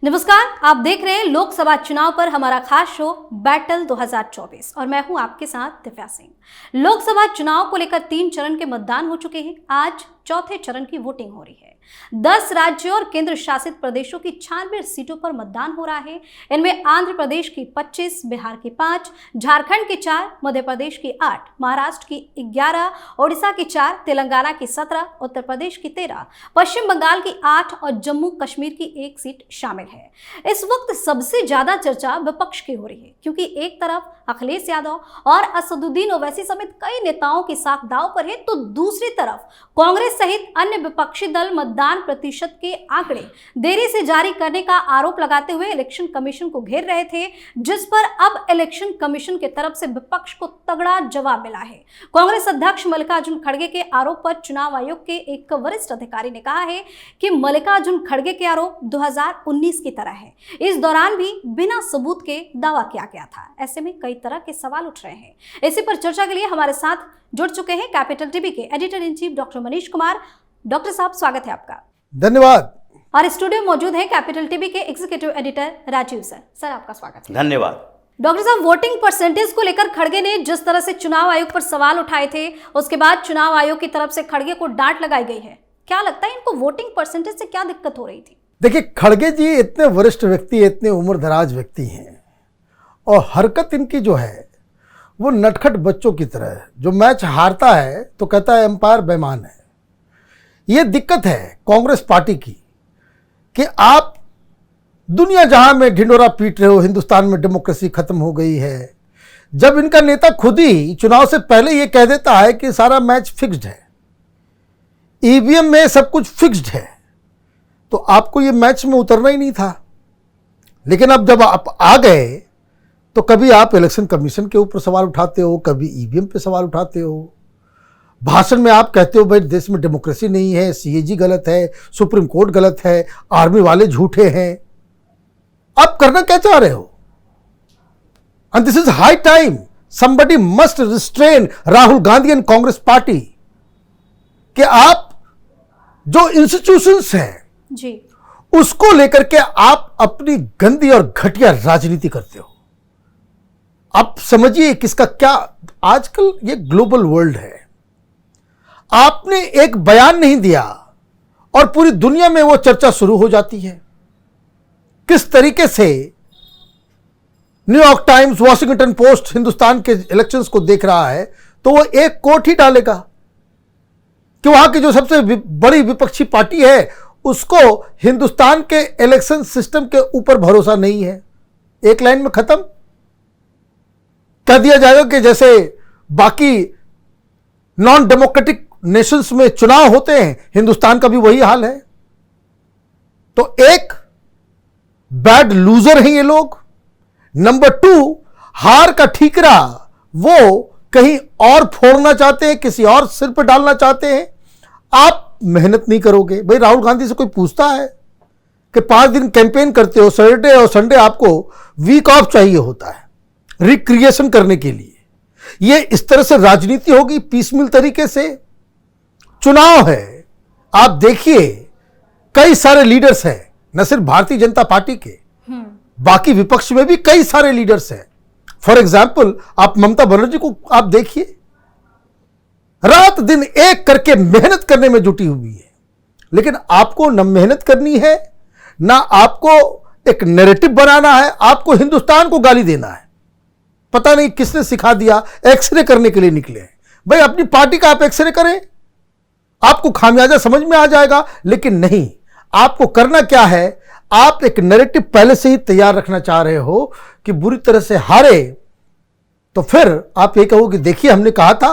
नमस्कार, आप देख रहे हैं लोकसभा चुनाव पर हमारा खास शो बैटल 2024 और मैं हूं आपके साथ दिव्या सिंह। लोकसभा चुनाव को लेकर 3 चरण के मतदान हो चुके हैं। आज चौथे चरण की वोटिंग हो रही है। 10 राज्यों और केंद्र शासित प्रदेशों की 96 सीटों पर मतदान हो रहा है। इनमें आंध्र प्रदेश की 25, बिहार की 5, झारखंड की 4, मध्य प्रदेश की 8, महाराष्ट्र की 11, ओडिशा की 4, तेलंगाना की 17, उत्तर प्रदेश की 13, पश्चिम बंगाल की 8 और जम्मू कश्मीर की 1 सीट शामिल है। इस वक्त सबसे ज्यादा चर्चा विपक्ष की हो रही है, क्योंकि एक तरफ अखिलेश यादव और असदुद्दीन ओवैसी समेत कई नेताओं की साख दांव पर है, तो दूसरी तरफ कांग्रेस सहित अन्य विपक्षी दल मतदान प्रतिशत के आंकड़े देरी से जारी करने का आरोप लगाते हुए इलेक्शन कमीशन को घेर रहे थे, जिस पर अब इलेक्शन कमीशन की तरफ से विपक्ष को तगड़ा जवाब मिला है। कांग्रेस अध्यक्ष मल्लिकार्जुन खड़गे के आरोप पर चुनाव आयोग के एक वरिष्ठ अधिकारी ने कहा है कि मल्लिकार्जुन खड़गे के आरोप 2019 की तरह है। इस दौरान भी बिना सबूत के दावा किया गया था। ऐसे में कई तरह के सवाल उठ रहे हैं। इसी पर चर्चा के लिए हमारे साथ जुड़ चुके हैं कैपिटल टीवी के editor in chief doctor Manish Kumar. Doctor साहब, स्वागत है आपका। धन्यवाद। और स्टूडियो मौजूद है कैपिटल टीवी के executive editor Rajiv sir. Sir, आपका स्वागत है। धन्यवाद। डॉक्टर साहब, वोटिंग परसेंटेज को लेकर खड़गे ने जिस तरह से चुनाव आयोग पर सवाल उठाए थे, उसके बाद चुनाव आयोग की तरफ से खड़गे को डांट लगाई गई है। क्या लगता है इनको वोटिंग परसेंटेज से क्या दिक्कत हो रही थी? देखिए, खड़गे जी इतने वरिष्ठ व्यक्ति, इतने उम्रदराज व्यक्ति हैं और हरकत इनकी जो है वो नटखट बच्चों की तरह है। जो मैच हारता है तो कहता है एम्पायर बेईमान है। ये दिक्कत है कांग्रेस पार्टी की कि आप दुनिया जहां में ढिंडोरा पीट रहे हो, हिंदुस्तान में डेमोक्रेसी खत्म हो गई है, जब इनका नेता खुद ही चुनाव से पहले ये कह देता है कि सारा मैच फिक्स्ड है, ईवीएम में सब कुछ फिक्स्ड है, तो आपको ये मैच में उतरना ही नहीं था। लेकिन अब जब आप आ गए तो कभी आप इलेक्शन कमीशन के ऊपर सवाल उठाते हो, कभी ईवीएम पे सवाल उठाते हो। भाषण में आप कहते हो भाई देश में डेमोक्रेसी नहीं है, सीएजी गलत है, सुप्रीम कोर्ट गलत है, आर्मी वाले झूठे हैं। आप करना क्या चाह रहे हो? And this is high time somebody must restrain Rahul Gandhi and Congress party कि आप जो इंस्टीट्यूशंस हैं जी, उसको लेकर के आप अपनी गंदी और घटिया राजनीति करते हो। आप समझिए किसका क्या, आजकल ये ग्लोबल वर्ल्ड है। आपने एक बयान नहीं दिया और पूरी दुनिया में वो चर्चा शुरू हो जाती है। किस तरीके से New York times, Washington post Hindustan के इलेक्शंस को देख रहा है तो वो एक कोट ही डालेगा कि वहां की जो सबसे बड़ी विपक्षी पार्टी है उसको हिंदुस्तान के इलेक्शन सिस्टम के ऊपर भरोसा नहीं है। एक लाइन में खत्म कह दिया जाएगा कि जैसे बाकी नॉन डेमोक्रेटिक नेशंस में चुनाव होते हैं, हिंदुस्तान का भी वही हाल है। तो एक बैड लूजर हैं ये लोग। नंबर 2, हार का ठीकरा वो कहीं और फोड़ना चाहते हैं, किसी और सिर पर डालना चाहते हैं। आप मेहनत नहीं करोगे। भाई राहुल गांधी से कोई पूछता है कि 5 दिन कैंपेन करते हो, सैटरडे और संडे आपको वीक ऑफ चाहिए होता है रिक्रिएशन करने के लिए। ये इस तरह से राजनीति होगी पीसमिल तरीके से? चुनाव है, आप देखिए कई सारे लीडर्स हैं, न सिर्फ भारतीय जनता पार्टी के, बाकी विपक्ष में भी कई सारे लीडर्स हैं। फॉर एग्जाम्पल आप ममता बनर्जी को आप देखिए, रात दिन एक करके मेहनत करने में जुटी हुई है। लेकिन आपको न मेहनत करनी है, ना आपको एक नैरेटिव बनाना है, आपको हिंदुस्तान को गाली देना है। पता नहीं किसने सिखा दिया, एक्सरे करने के लिए निकले हैं। भाई अपनी पार्टी का आप एक्सरे करें, आपको खामियाजा समझ में आ जाएगा। लेकिन नहीं, आपको करना क्या है, आप एक नैरेटिव पहले से ही तैयार रखना चाह रहे हो कि बुरी तरह से हारे तो फिर आप ये कहो कि देखिए हमने कहा था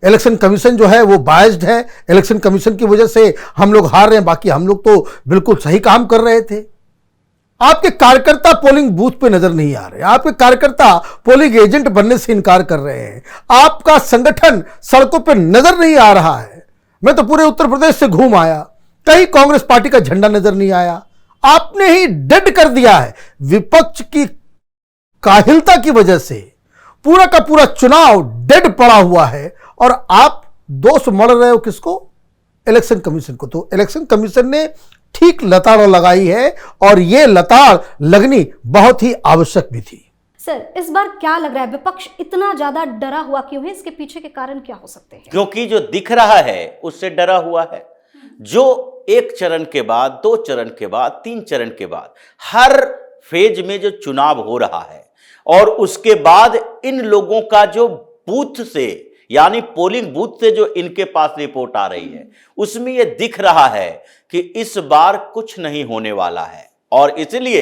इलेक्शन कमीशन जो है वो बायस्ड है, इलेक्शन कमीशन की वजह से हम लोग हार रहे हैं, बाकी हम लोग तो बिल्कुल सही काम कर रहे थे। आपके कार्यकर्ता पोलिंग बूथ पे नजर नहीं आ रहे, आपके कार्यकर्ता पोलिंग एजेंट बनने से इनकार कर रहे हैं, आपका संगठन सड़कों पे नजर नहीं आ रहा है। मैं तो पूरे उत्तर प्रदेश से घूम आया, कहीं कांग्रेस पार्टी का झंडा नजर नहीं आया। आपने ही डेड कर दिया है। विपक्ष की काहिलता की वजह से पूरा का पूरा चुनाव डेड पड़ा हुआ है और आप दोष मढ़ रहे हो किसको? इलेक्शन कमीशन को। तो इलेक्शन कमीशन ने ठीक लताड़ लगाई है और ये लताड़ लगनी बहुत ही आवश्यक भी थी। सर, इस बार क्या लग रहा है, विपक्ष इतना ज्यादा डरा हुआ क्यों है? इसके पीछे के कारण क्या हो सकते हैं? क्योंकि जो दिख रहा है उससे डरा हुआ है। जो एक चरण के बाद, दो चरण के बाद, तीन चरण के बाद हर फेज में जो चुनाव हो रहा है और उसके बाद इन लोगों का जो बूथ से यानी पोलिंग बूथ से जो इनके पास रिपोर्ट आ रही है उसमें यह दिख रहा है कि इस बार कुछ नहीं होने वाला है। और इसलिए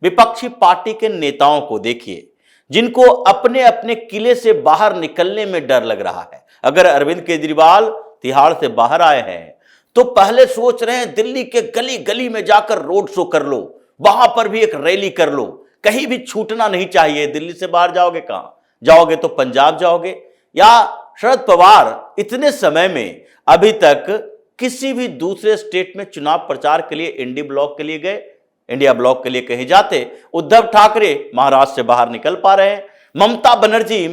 विपक्षी पार्टी के नेताओं को देखिए, जिनको अपने अपने किले से बाहर निकलने में डर लग रहा है। अगर अरविंद केजरीवाल तिहाड़ से बाहर आए हैं तो पहले सोच रहे हैं दिल्ली के गली गली में जाकर रोड शो कर लो, वहां पर भी एक रैली कर लो, कहीं भी छूटना नहीं चाहिए। दिल्ली से बाहर जाओगे कहां जाओगे? तो पंजाब जाओगे। या शरद पवार इतने समय में अभी तक किसी भी दूसरे स्टेट में चुनाव प्रचार के लिए इंडिया ब्लॉक के लिए कहीं जाते। उद्धव ठाकरे महाराष्ट्र से बाहर निकल पा रहे हैं। ममता बनर्जी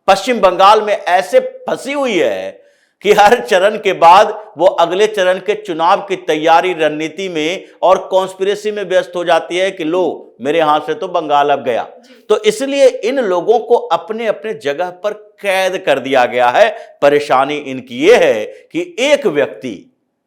पश्चिम बंगाल में ऐसे फंसी हुई है कि हर चरण के बाद वो अगले चरण के चुनाव की तैयारी, रणनीति में और कॉन्स्पिरेसी में व्यस्त हो जाती है कि लो मेरे हाथ से तो बंगाल अब गया। तो इसलिए इन लोगों को अपने अपने जगह पर कैद कर दिया गया है। परेशानी इनकी ये है कि एक व्यक्ति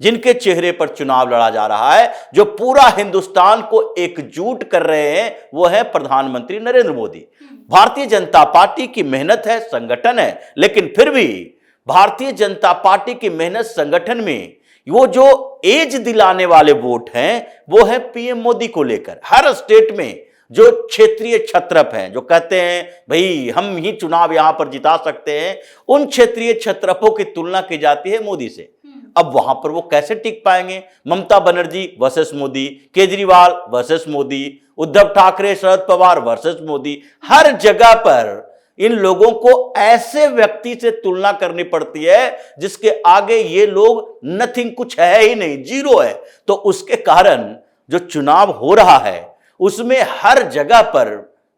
जिनके चेहरे पर चुनाव लड़ा जा रहा है, जो पूरा हिंदुस्तान को एकजुट कर रहे हैं, वो है प्रधानमंत्री नरेंद्र मोदी। भारतीय जनता पार्टी की मेहनत है, संगठन है, लेकिन फिर भी भारतीय जनता पार्टी की मेहनत संगठन में वो जो एज दिलाने वाले वोट हैं वो है पीएम मोदी को लेकर। हर स्टेट में जो क्षेत्रीय छत्रप हैं, जो कहते हैं भाई हम ही चुनाव यहां पर जिता सकते हैं, उन क्षेत्रीय छत्रपों की तुलना की जाती है मोदी से। अब वहां पर वो कैसे टिक पाएंगे? Mamata Banerjee versus Modi, Kejriwal versus Modi, Uddhav Thackeray, Sharad Pawar versus Modi. हर जगह पर इन लोगों को ऐसे व्यक्ति से तुलना करनी पड़ती है जिसके आगे ये लोग नथिंग, कुछ है ही नहीं, जीरो है। तो उसके कारण जो चुनाव हो रहा है उसमें हर जगह पर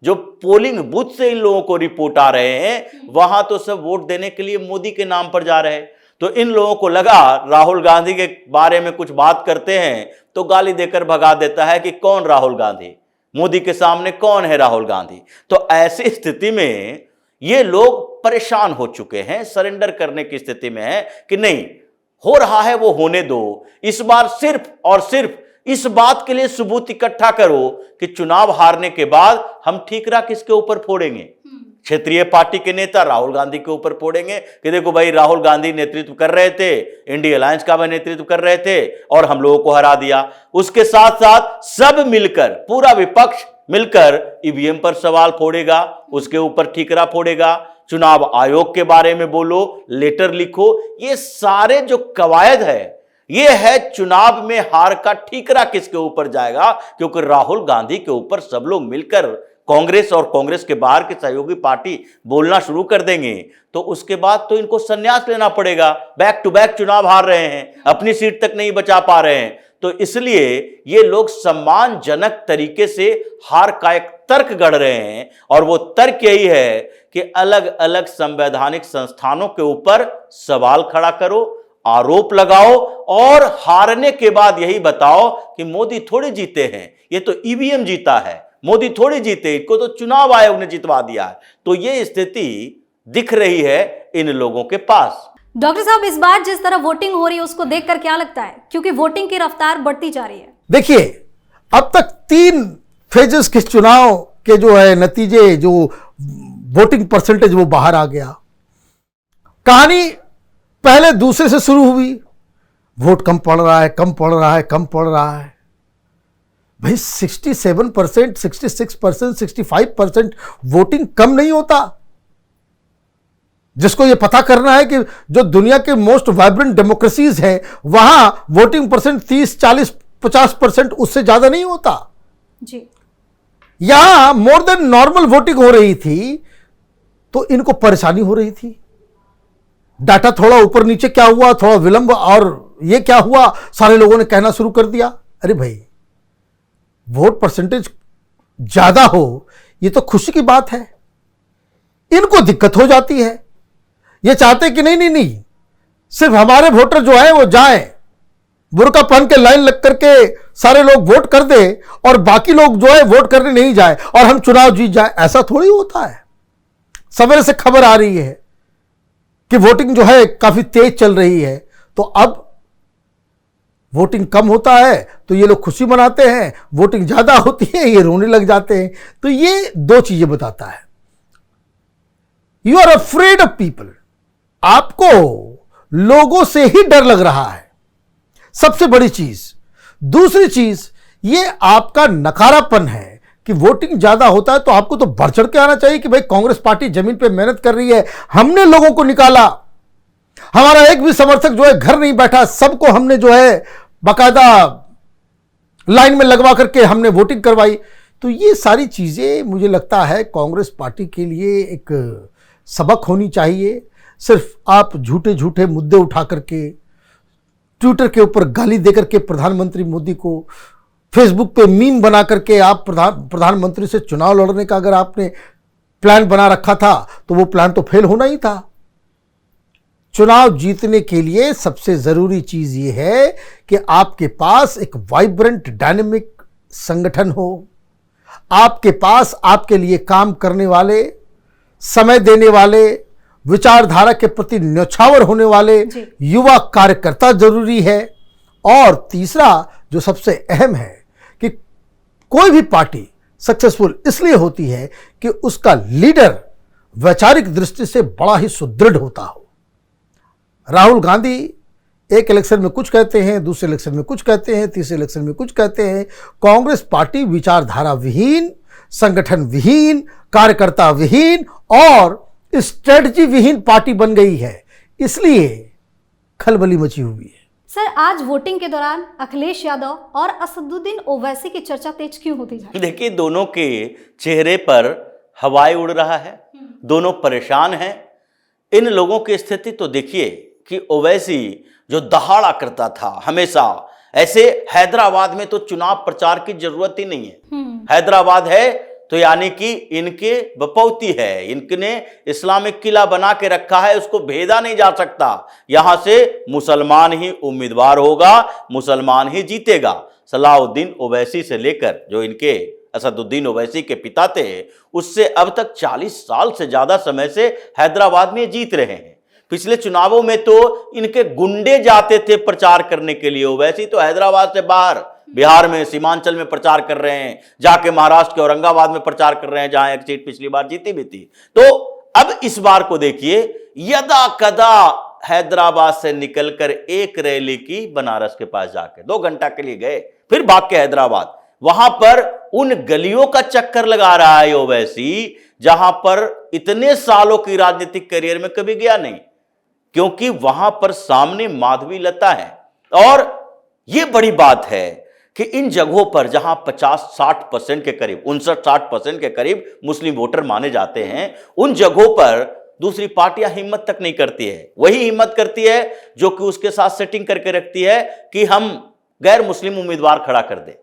जो पोलिंग बूथ से इन लोगों को रिपोर्ट आ रहे हैं, वहां तो सब वोट देने के लिए मोदी के नाम पर जा रहे हैं। तो इन लोगों को लगा राहुल गांधी के बारे में कुछ बात करते हैं तो गाली देकर भगा देता है कि कौन राहुल गांधी, मोदी के सामने कौन है राहुल गांधी। तो ऐसी स्थिति में ये लोग परेशान हो चुके हैं, सरेंडर करने की स्थिति में है कि नहीं हो रहा है वो होने दो। इस बार सिर्फ और सिर्फ इस बात के लिए सबूत इकट्ठा करो कि चुनाव हारने के बाद हम ठीकरा किसके ऊपर फोड़ेंगे। क्षेत्रीय पार्टी के नेता राहुल गांधी के ऊपर फोड़ेंगे कि देखो भाई राहुल गांधी नेतृत्व कर रहे थे, इंडिया अलायंस का भी नेतृत्व कर रहे थे और हम लोगों को हरा दिया। उसके साथ साथ सब मिलकर, पूरा विपक्ष मिलकर ईवीएम पर सवाल फोड़ेगा, उसके ऊपर ठीकरा फोड़ेगा। चुनाव आयोग के बारे में बोलो, लेटर लिखो। ये सारे जो कवायद है ये है चुनाव में हार का ठीकरा किसके ऊपर जाएगा, क्योंकि राहुल गांधी के ऊपर सब लोग मिलकर कांग्रेस और कांग्रेस के बाहर की सहयोगी पार्टी बोलना शुरू कर देंगे तो उसके बाद तो इनको संन्यास लेना पड़ेगा। बैक टू बैक चुनाव हार रहे हैं, अपनी सीट तक नहीं बचा पा रहे हैं। तो इसलिए ये लोग सम्मानजनक तरीके से हार का एक तर्क गढ़ रहे हैं और वो तर्क यही है कि अलग अलग संवैधानिक संस्थानों के ऊपर सवाल खड़ा करो, आरोप लगाओ और हारने के बाद यही बताओ कि मोदी थोड़ी जीते हैं, ये तो ईवीएम जीता है, मोदी थोड़ी जीते, इनको तो चुनाव आयोग ने जितवा दिया है। तो ये स्थिति दिख रही है इन लोगों के पास। डॉक्टर साहब, इस बार जिस तरह वोटिंग हो रही है उसको देखकर क्या लगता है, क्योंकि वोटिंग की रफ्तार बढ़ती जा रही है? देखिए, अब तक 3 फेजेस के चुनाव के जो है नतीजे, जो वोटिंग परसेंटेज वो बाहर आ गया। कहानी पहले दूसरे से शुरू हुई, वोट कम पड़ रहा है, कम पड़ रहा है, कम पड़ रहा है। भाई 67%, 66%, 65% वोटिंग कम नहीं होता। जिसको ये पता करना है कि जो दुनिया के मोस्ट वाइब्रेंट डेमोक्रेसीज हैं वहां वोटिंग परसेंट 30, 40, 50% उससे ज्यादा नहीं होता जी। यहां मोर देन नॉर्मल वोटिंग हो रही थी तो इनको परेशानी हो रही थी। डाटा थोड़ा ऊपर नीचे क्या हुआ, थोड़ा विलंब और ये क्या हुआ, सारे लोगों ने कहना शुरू कर दिया अरे भाई वोट परसेंटेज ज्यादा हो ये तो खुशी की बात है। इनको दिक्कत हो जाती है, ये चाहते कि नहीं, सिर्फ हमारे वोटर जो है वो जाएं, बुर्का पहन के लाइन लग करके सारे लोग वोट कर दे और बाकी लोग जो है वोट करने नहीं जाए और हम चुनाव जीत जाए, ऐसा थोड़ी होता है। सवेरे से खबर आ रही है कि वोटिंग जो है काफी तेज चल रही है, तो अब वोटिंग कम होता है तो ये लोग खुशी मनाते हैं, वोटिंग ज्यादा होती है ये रोने लग जाते हैं। तो ये दो चीजें बताता है। You are afraid of people, आपको लोगों से ही डर लग रहा है, सबसे बड़ी चीज। दूसरी चीज ये आपका नकारापन है कि वोटिंग ज्यादा होता है तो आपको तो बढ़ चढ़ के आना चाहिए कि भाई कांग्रेस पार्टी जमीन पे मेहनत कर रही है, हमने लोगों को निकाला, हमारा एक भी समर्थक जो है घर नहीं बैठा, सबको हमने जो है बाकायदा लाइन में लगवा करके हमने वोटिंग करवाई। तो ये सारी चीजें मुझे लगता है कांग्रेस पार्टी के लिए एक सबक होनी चाहिए। सिर्फ आप झूठे झूठे मुद्दे उठा करके ट्विटर के ऊपर गाली देकर के प्रधानमंत्री मोदी को, फेसबुक पे मीम बना करके आप प्रधानमंत्री से चुनाव लड़ने का अगर आपने प्लान बना रखा था तो वो प्लान तो फेल होना ही था। चुनाव जीतने के लिए सबसे जरूरी चीज ये है कि आपके पास एक वाइब्रेंट डायनेमिक संगठन हो, आपके पास आपके लिए काम करने वाले, समय देने वाले, विचारधारा के प्रति न्यौछावर होने वाले युवा कार्यकर्ता जरूरी है। और तीसरा जो सबसे अहम है कि कोई भी पार्टी सक्सेसफुल इसलिए होती है कि उसका लीडर वैचारिक दृष्टि से बड़ा ही सुदृढ़ होता हो। राहुल गांधी एक इलेक्शन में कुछ कहते हैं, दूसरे इलेक्शन में कुछ कहते हैं, तीसरे इलेक्शन में कुछ कहते हैं। कांग्रेस पार्टी विचारधारा विहीन, संगठन विहीन, कार्यकर्ता विहीन और स्ट्रेटजी विहीन पार्टी बन गई है, इसलिए खलबली मची हुई है। सर, आज वोटिंग के दौरान अखिलेश यादव और असदुद्दीन ओवैसी की चर्चा तेज क्यों होती जा रही है? देखिए, दोनों के चेहरे पर हवाएं उड़ रहा है, दोनों परेशान हैं। इन लोगों की स्थिति तो देखिए कि ओवैसी जो दहाड़ा करता था हमेशा, ऐसे हैदराबाद में तो चुनाव प्रचार की जरूरत ही नहीं है। हैदराबाद है तो यानी कि इनके बपौती है, इनने इस्लामिक किला बना के रखा है, उसको भेदा नहीं जा सकता। यहां से मुसलमान ही उम्मीदवार होगा, मुसलमान ही जीतेगा। सलाउद्दीन ओवैसी से लेकर जो इनके असदुद्दीन ओवैसी के पिता थे, उससे अब तक 40 साल से ज्यादा समय से हैदराबाद में जीत रहे हैं। पिछले चुनावों में तो इनके गुंडे जाते थे प्रचार करने के लिए। ओवैसी तो हैदराबाद से बाहर बिहार में, सीमांचल में प्रचार कर रहे हैं, जाके महाराष्ट्र के औरंगाबाद में प्रचार कर रहे हैं, जहां एक सीट पिछली बार जीती भी थी। तो अब इस बार को देखिए, यदा कदा हैदराबाद से निकलकर एक रैली की बनारस के पास जाके 2 घंटा के लिए गए, फिर भाग के हैदराबाद। वहां पर उन गलियों का चक्कर लगा रहा है ओवैसी जहां पर इतने सालों की राजनीतिक करियर में कभी गया नहीं, क्योंकि वहां पर सामने माधवी लता है। और यह बड़ी बात है कि इन जगहों पर जहां 50-60% के करीब, 59-60% के करीब मुस्लिम वोटर माने जाते हैं, उन जगहों पर दूसरी पार्टियां हिम्मत तक नहीं करती है। वही हिम्मत करती है जो कि उसके साथ सेटिंग करके रखती है कि हम गैर मुस्लिम उम्मीदवार खड़ा कर दें।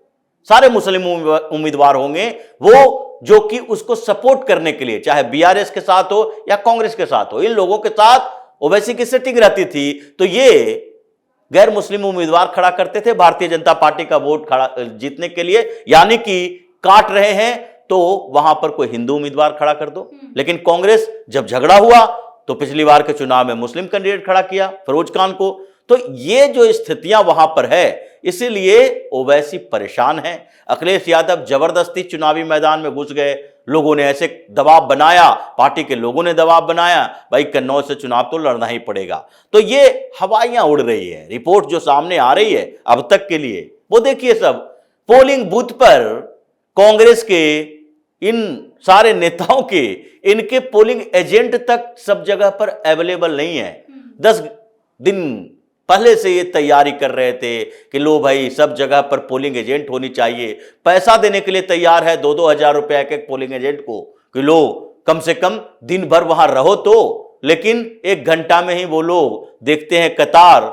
सारे मुस्लिम उम्मीदवार होंगे वो जो कि उसको सपोर्ट करने के लिए, चाहे बीआरएस के साथ हो या कांग्रेस के साथ हो, इन लोगों के साथ ओवैसी की सेटिंग रहती थी। तो ये गैर मुस्लिम उम्मीदवार खड़ा करते थे भारतीय जनता पार्टी का वोट खड़ा जीतने के लिए, यानी कि काट रहे हैं तो वहां पर कोई हिंदू उम्मीदवार खड़ा कर दो। लेकिन कांग्रेस जब झगड़ा हुआ तो पिछली बार के चुनाव में मुस्लिम कैंडिडेट खड़ा किया, फिरोज खान को। तो ये जो स्थितियां वहां पर है, इसीलिए ओवैसी परेशान है। अखिलेश यादव जबरदस्ती चुनावी मैदान में घुस गए, लोगों ने ऐसे दबाव बनाया, पार्टी के लोगों ने दबाव बनाया, भाई कन्नौज से चुनाव तो लड़ना ही पड़ेगा। तो ये हवाइयां उड़ रही है। रिपोर्ट जो सामने आ रही है अब तक के लिए, वो देखिए, सब पोलिंग बूथ पर कांग्रेस के इन सारे नेताओं के, इनके पोलिंग एजेंट तक सब जगह पर अवेलेबल नहीं है। 10 दिन पहले से ये तैयारी कर रहे थे कि लो भाई सब जगह पर पोलिंग एजेंट होनी चाहिए, पैसा देने के लिए तैयार है 2-2 हजार रुपया एक पोलिंग एजेंट को कि लो कम से कम दिन भर वहां रहो तो। लेकिन 1 घंटा में ही वो लोग देखते हैं कतार,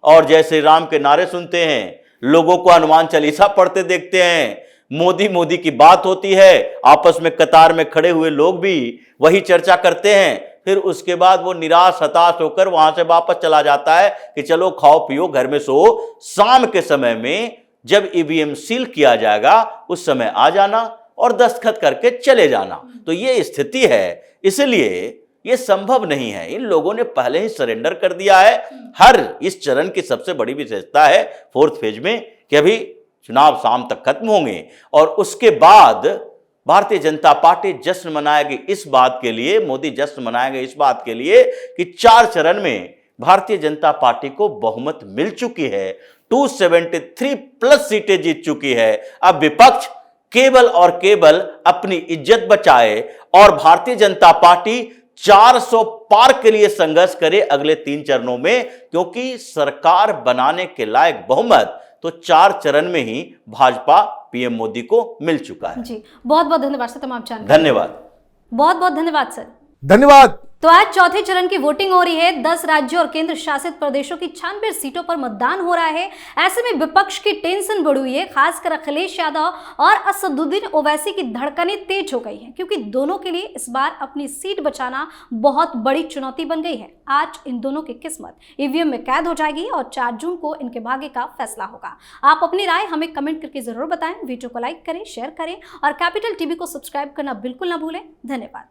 और जय श्री राम के नारे सुनते हैं, लोगों को हनुमान चालीसा पढ़ते देखते हैं, मोदी मोदी की बात होती है, आपस में कतार में खड़े हुए लोग भी वही चर्चा करते हैं। फिर उसके बाद वो निराश हताश होकर वहां से वापस चला जाता है कि चलो खाओ पियो घर में सो। शाम के समय में जब ईवीएम सील किया जाएगा उस समय आ जाना और दस्तखत करके चले जाना। तो ये स्थिति है, इसलिए ये संभव नहीं है। इन लोगों ने पहले ही सरेंडर कर दिया है। हर इस चरण की सबसे बड़ी विशेषता है फोर्थ फेज में कि अभी चुनाव शाम तक खत्म होंगे और उसके बाद भारतीय जनता पार्टी जश्न मनाएगी इस बात के लिए, मोदी जश्न मनाएंगे इस बात के लिए कि 4 चरण में भारतीय जनता पार्टी को बहुमत मिल चुकी है, 273 प्लस सीटें जीत चुकी है। अब विपक्ष केवल और केवल अपनी इज्जत बचाए और भारतीय जनता पार्टी 400 पार के लिए संघर्ष करे अगले 3 चरणों में, क्योंकि सरकार बनाने के लायक बहुमत तो 4 चरण में ही भाजपा पीएम मोदी को मिल चुका है। जी बहुत बहुत धन्यवाद सर तमाम जानकारी। धन्यवाद, बहुत बहुत धन्यवाद सर। धन्यवाद। तो आज चौथे चरण की वोटिंग हो रही है। 10 राज्यों और केंद्र शासित प्रदेशों की 96 सीटों पर मतदान हो रहा है। ऐसे में विपक्ष की टेंशन बढ़ी हुई है, खासकर अखिलेश यादव और असदुद्दीन ओवैसी की धड़कनें तेज हो गई हैं, क्योंकि दोनों के लिए इस बार अपनी सीट बचाना बहुत बड़ी चुनौती बन गई है। आज इन दोनों की किस्मत ईवीएम में कैद हो जाएगी और 4 जून को इनके भाग्य का फैसला होगा। आप अपनी राय हमें कमेंट करके जरूर बताएं। वीडियो को लाइक करें, शेयर करें और कैपिटल टीवी को सब्सक्राइब करना बिल्कुल ना भूलें। धन्यवाद।